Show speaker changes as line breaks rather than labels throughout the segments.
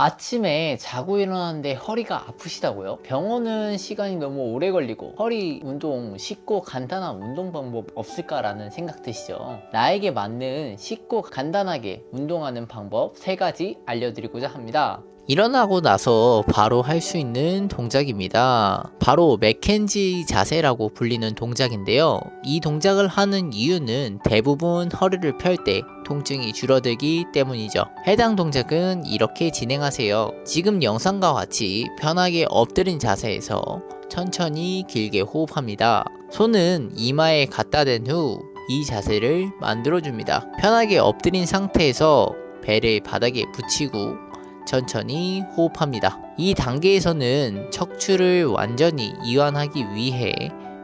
아침에 자고 일어났는데 허리가 아프시다고요? 병원은 시간이 너무 오래 걸리고 허리 운동 쉽고 간단한 운동 방법 없을까라는 생각 드시죠? 나에게 맞는 쉽고 간단하게 운동하는 방법 3가지 알려드리고자 합니다. 일어나고 나서 바로 할 수 있는 동작입니다. 바로 맥켄지 자세라고 불리는 동작인데요. 이 동작을 하는 이유는 대부분 허리를 펼 때 통증이 줄어들기 때문이죠. 해당 동작은 이렇게 진행하세요. 지금 영상과 같이 편하게 엎드린 자세에서 천천히 길게 호흡합니다. 손은 이마에 갖다 댄 후 이 자세를 만들어줍니다. 편하게 엎드린 상태에서 배를 바닥에 붙이고 천천히 호흡합니다. 이 단계에서는 척추를 완전히 이완하기 위해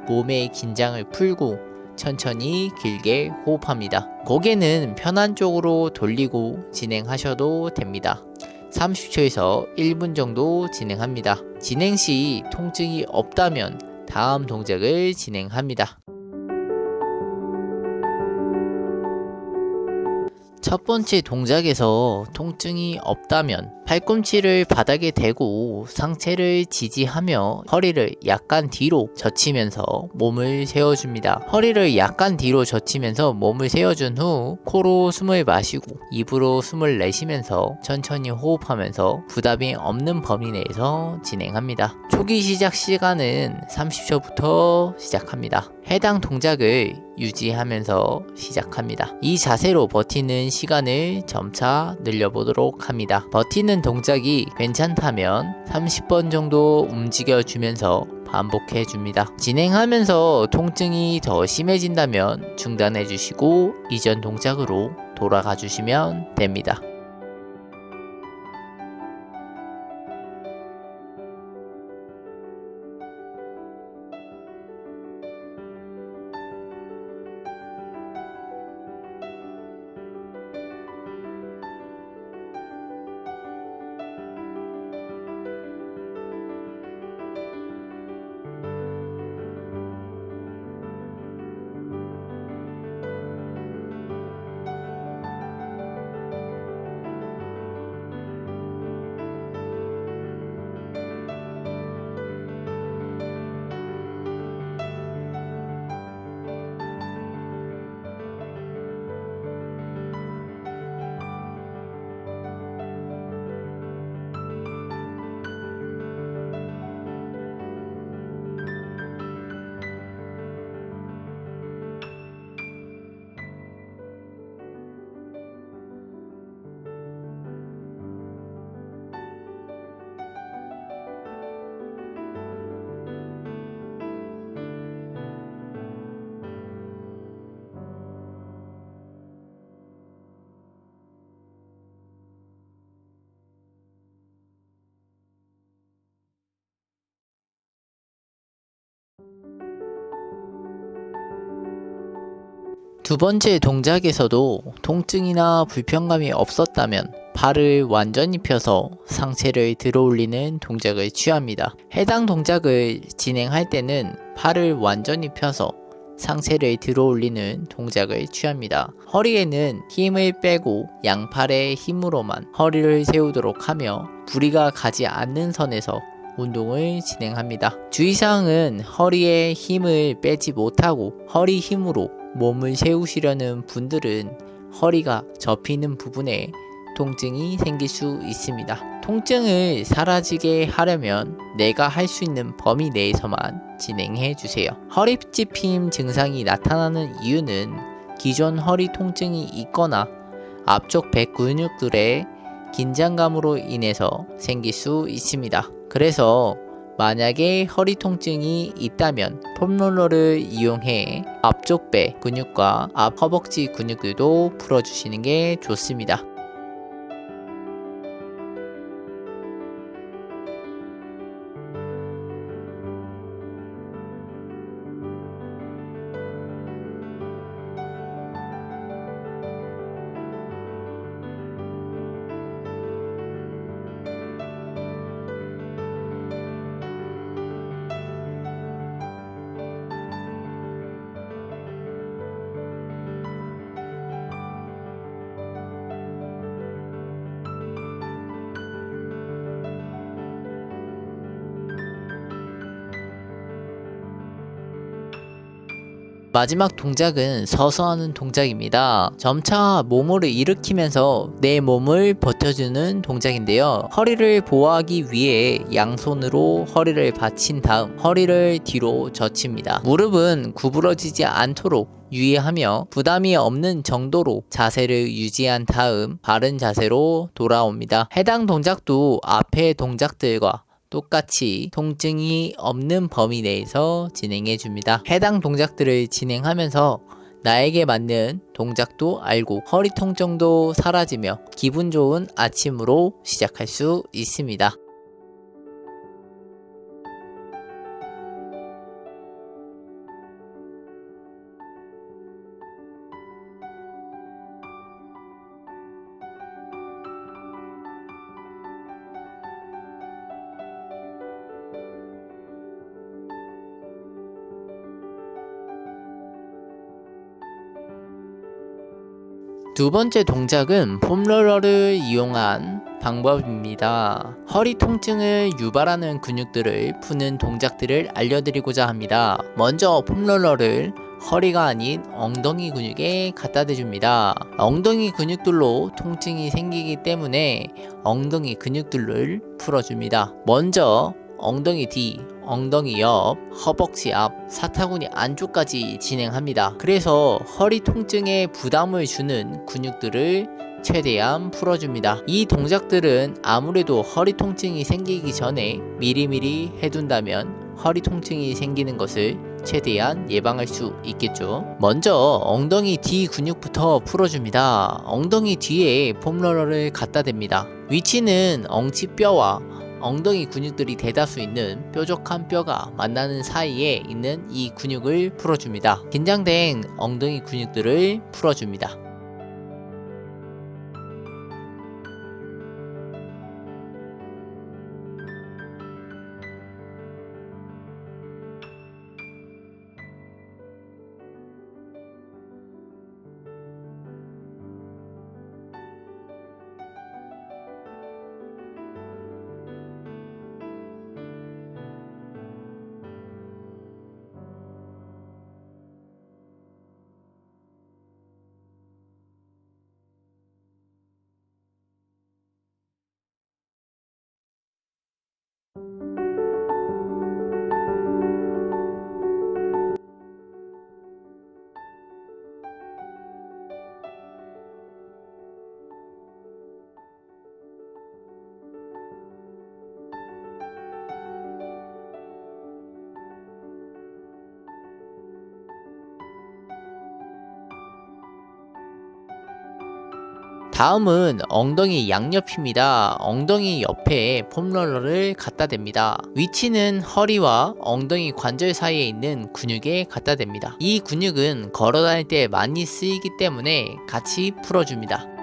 몸의 긴장을 풀고 천천히 길게 호흡합니다. 고개는 편한 쪽으로 돌리고 진행하셔도 됩니다. 30초에서 1분 정도 진행합니다. 진행 시 통증이 없다면 다음 동작을 진행합니다. 첫 번째 동작에서 통증이 없다면 팔꿈치를 바닥에 대고 상체를 지지하며 허리를 약간 뒤로 젖히면서 몸을 세워줍니다. 허리를 약간 뒤로 젖히면서 몸을 세워준 후 코로 숨을 마시고 입으로 숨을 내쉬면서 천천히 호흡하면서 부담이 없는 범위 내에서 진행합니다. 초기 시작 시간은 30초부터 시작합니다. 해당 동작을 유지하면서 시작합니다. 이 자세로 버티는 시간을 점차 늘려보도록 합니다. 버티는 동작이 괜찮다면 30번 정도 움직여주면서 반복해줍니다. 진행하면서 통증이 더 심해진다면 중단해주시고 이전 동작으로 돌아가 주시면 됩니다. 두 번째 동작에서도 통증이나 불편감이 없었다면 팔을 완전히 펴서 상체를 들어 올리는 동작을 취합니다. 해당 동작을 진행할 때는 팔을 완전히 펴서 상체를 들어 올리는 동작을 취합니다. 허리에는 힘을 빼고 양팔의 힘으로만 허리를 세우도록 하며 부리가 가지 않는 선에서 운동을 진행합니다. 주의사항은 허리에 힘을 빼지 못하고 허리 힘으로 몸을 세우시려는 분들은 허리가 접히는 부분에 통증이 생길 수 있습니다. 통증을 사라지게 하려면 내가 할 수 있는 범위 내에서만 진행해 주세요. 허리 찝힘 증상이 나타나는 이유는 기존 허리 통증이 있거나 앞쪽 배 근육들의 긴장감으로 인해서 생길 수 있습니다. 그래서 만약에 허리 통증이 있다면 폼롤러를 이용해 앞쪽 배 근육과 앞 허벅지 근육들도 풀어주시는 게 좋습니다. 마지막 동작은 서서 하는 동작입니다. 점차 몸을 일으키면서 내 몸을 버텨주는 동작인데요. 허리를 보호하기 위해 양손으로 허리를 받친 다음 허리를 뒤로 젖힙니다. 무릎은 구부러지지 않도록 유의하며 부담이 없는 정도로 자세를 유지한 다음 바른 자세로 돌아옵니다. 해당 동작도 앞의 동작들과 똑같이 통증이 없는 범위 내에서 진행해 줍니다. 해당 동작들을 진행하면서 나에게 맞는 동작도 알고 허리 통증도 사라지며 기분 좋은 아침으로 시작할 수 있습니다. 두 번째 동작은 폼롤러를 이용한 방법입니다. 허리 통증을 유발하는 근육들을 푸는 동작들을 알려드리고자 합니다. 먼저 폼롤러를 허리가 아닌 엉덩이 근육에 갖다 대줍니다. 엉덩이 근육들로 통증이 생기기 때문에 엉덩이 근육들을 풀어줍니다. 먼저 엉덩이 뒤, 엉덩이 옆, 허벅지 앞, 사타구니 안쪽까지 진행합니다. 그래서 허리 통증에 부담을 주는 근육들을 최대한 풀어줍니다. 이 동작들은 아무래도 허리 통증이 생기기 전에 미리미리 해둔다면 허리 통증이 생기는 것을 최대한 예방할 수 있겠죠. 먼저 엉덩이 뒤 근육부터 풀어줍니다. 엉덩이 뒤에 폼롤러를 갖다 댑니다. 위치는 엉치뼈와 엉덩이 근육들이 대다수 있는 뾰족한 뼈가 만나는 사이에 있는 이 근육을 풀어줍니다. 긴장된 엉덩이 근육들을 풀어줍니다. 다음은 엉덩이 양옆입니다. 엉덩이 옆에 폼롤러를 갖다 댑니다. 위치는 허리와 엉덩이 관절 사이에 있는 근육에 갖다 댑니다. 이 근육은 걸어 다닐 때 많이 쓰이기 때문에 같이 풀어줍니다.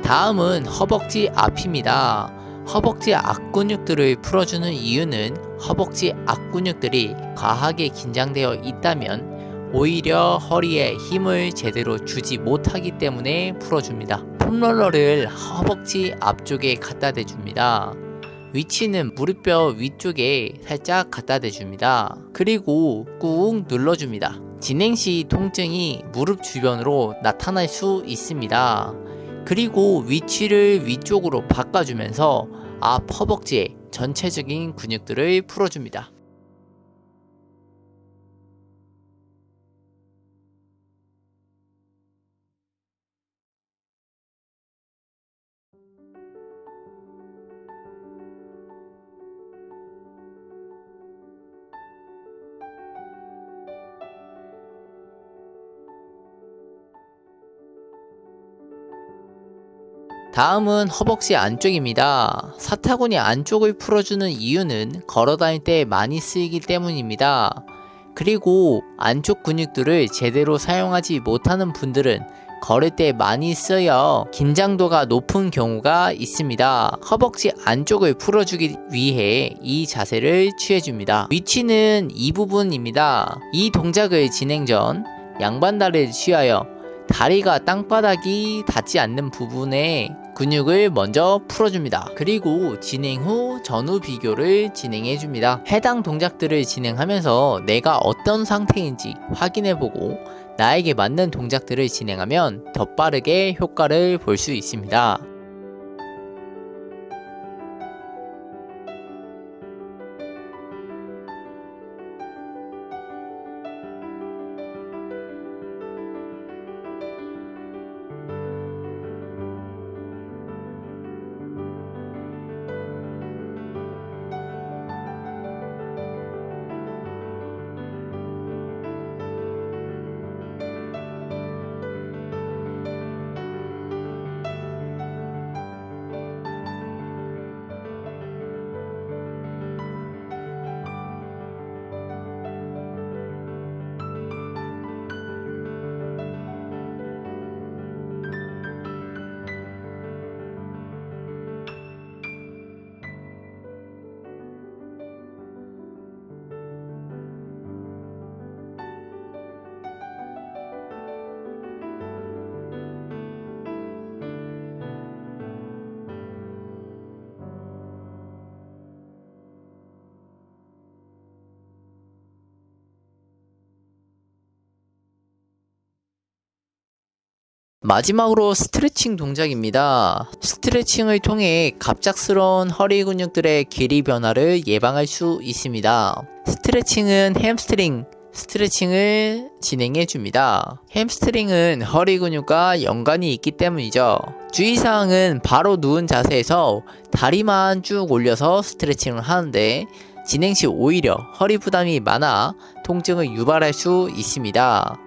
다음은 허벅지 앞입니다. 허벅지 앞근육들을 풀어주는 이유는 허벅지 앞근육들이 과하게 긴장되어 있다면 오히려 허리에 힘을 제대로 주지 못하기 때문에 풀어줍니다. 폼롤러를 허벅지 앞쪽에 갖다 대줍니다. 위치는 무릎뼈 위쪽에 살짝 갖다 대줍니다. 그리고 꾹 눌러줍니다. 진행 시 통증이 무릎 주변으로 나타날 수 있습니다. 그리고 위치를 위쪽으로 바꿔주면서 앞 허벅지의 전체적인 근육들을 풀어줍니다. 다음은 허벅지 안쪽입니다. 사타구니 안쪽을 풀어주는 이유는 걸어다닐 때 많이 쓰이기 때문입니다. 그리고 안쪽 근육들을 제대로 사용하지 못하는 분들은 걸을 때 많이 쓰여 긴장도가 높은 경우가 있습니다. 허벅지 안쪽을 풀어주기 위해 이 자세를 취해줍니다. 위치는 이 부분입니다. 이 동작을 진행 전 양반다리를 취하여 다리가 땅바닥이 닿지 않는 부분에 근육을 먼저 풀어줍니다. 그리고 진행 후 전후 비교를 진행해줍니다. 해당 동작들을 진행하면서 내가 어떤 상태인지 확인해보고 나에게 맞는 동작들을 진행하면 더 빠르게 효과를 볼 수 있습니다. 마지막으로 스트레칭 동작입니다. 스트레칭을 통해 갑작스러운 허리 근육들의 길이 변화를 예방할 수 있습니다. 스트레칭은 햄스트링 스트레칭을 진행해 줍니다. 햄스트링은 허리 근육과 연관이 있기 때문이죠. 주의사항은 바로 누운 자세에서 다리만 쭉 올려서 스트레칭을 하는데 진행 시 오히려 허리 부담이 많아 통증을 유발할 수 있습니다.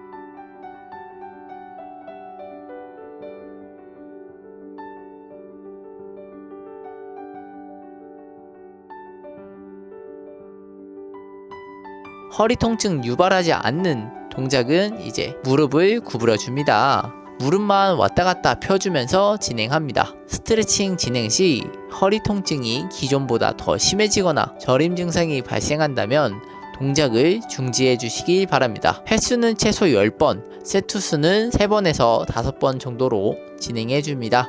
허리 통증 유발하지 않는 동작은 이제 무릎을 구부려 줍니다. 무릎만 왔다 갔다 펴주면서 진행합니다. 스트레칭 진행 시 허리 통증이 기존보다 더 심해지거나 저림 증상이 발생한다면 동작을 중지해 주시기 바랍니다. 횟수는 최소 10번, 세트 수는 3번에서 5번 정도로 진행해 줍니다.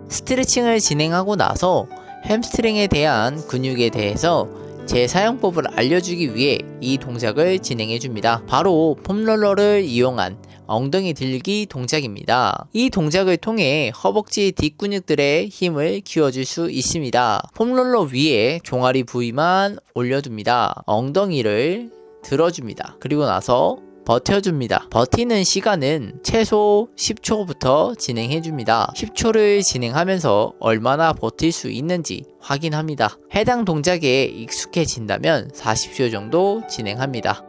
스트레칭을 진행하고 나서 햄스트링에 대한 근육에 대해서 제 사용법을 알려주기 위해 이 동작을 진행해 줍니다. 바로 폼롤러를 이용한 엉덩이 들기 동작입니다. 이 동작을 통해 허벅지 뒷근육들의 힘을 키워줄 수 있습니다. 폼롤러 위에 종아리 부위만 올려둡니다. 엉덩이를 들어줍니다. 그리고 나서 버텨줍니다. 버티는 시간은 최소 10초부터 진행해줍니다. 10초를 진행하면서 얼마나 버틸 수 있는지 확인합니다. 해당 동작에 익숙해진다면 40초 정도 진행합니다.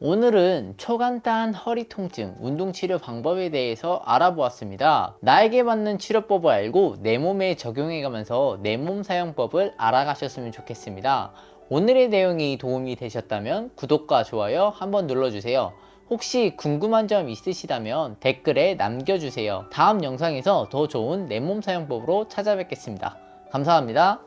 오늘은 초간단 허리 통증 운동 치료 방법에 대해서 알아보았습니다. 나에게 맞는 치료법을 알고 내 몸에 적용해가면서 내 몸 사용법을 알아가셨으면 좋겠습니다. 오늘의 내용이 도움이 되셨다면 구독과 좋아요 한번 눌러주세요. 혹시 궁금한 점 있으시다면 댓글에 남겨주세요. 다음 영상에서 더 좋은 내 몸 사용법으로 찾아뵙겠습니다. 감사합니다.